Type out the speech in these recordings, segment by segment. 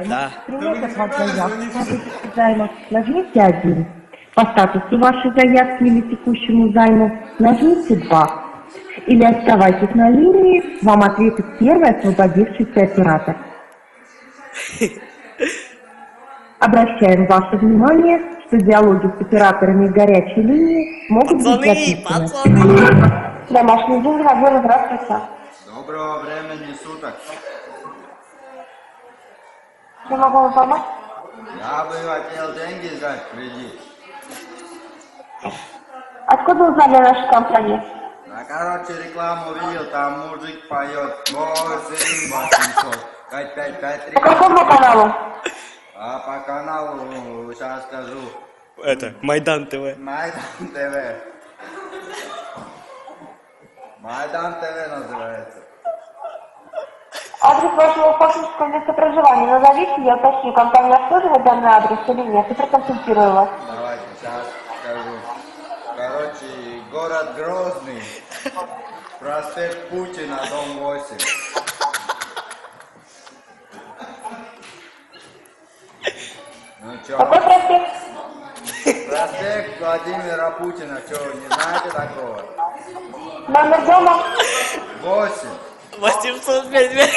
Да. Принять от вас заявку по займу. Нажмите 1. По статусу вашей заявки или текущему займу нажмите 2. Или оставайтесь на линии, вам ответит первый освободившийся оператор. Обращаем ваше внимание, что диалоги с операторами горячей линии могут быть записаны. Пацаны! Домашний день, Владимир, здравствуйте. Доброго времени суток. Я могу вам помочь? Я бы хотел деньги взять в кредит. Откуда узнали о нашей компании? Да, короче, рекламу видел, там мужик поет 8 800 5553. По какому каналу? А по каналу, сейчас скажу, Это, Майдан ТВ. Майдан ТВ. Майдан ТВ называется. Адрес вашего фактического места проживания назовите, я уточню, компания обслуживает данный адрес или нет, и проконсультирую вас. Давайте, сейчас скажу. Короче, город Грозный, проспект Путина, дом 8. Ну чё? Какой проспект? Проспект Владимира Путина, чё, не знаете такого? Номер дома? 8. 805.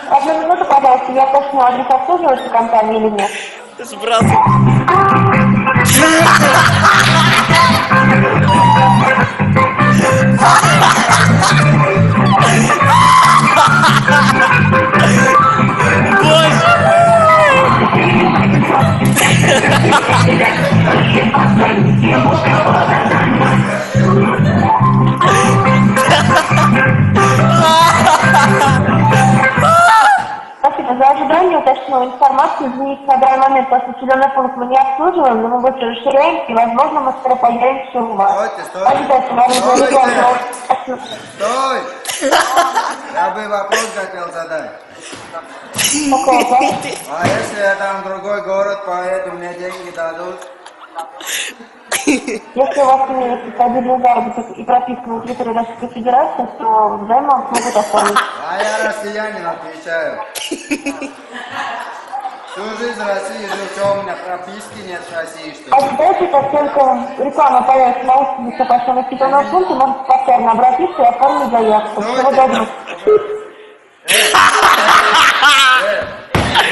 Одну минуту, пожалуйста, я уточню, адрес обслуживается компании или нет. Сбрасывай. Спасибо за ожидание, уточню информацию. Извините, на данный момент после населенный пункт мы не обслуживаем, но мы быстро расширяемся и, возможно, мы скоро появимся у вас. Стойте, Ожидайте, наверное, регион. Стой! Я бы вопрос хотел задать. Какой вопрос? А если я там в другой город поеду, мне деньги дадут? Если у вас имеется стабильный заработок и прописка на территории Российской Федерации, то займы вам смогут оформить. А я россиянин, отвечаю. Всю жизнь в России жил, что у меня прописки нет в России, что ли? Ожидайте, как только реклама появится на улице по всему населенному пункту, можете повторно обратиться и оформить заявку. Всего доброго.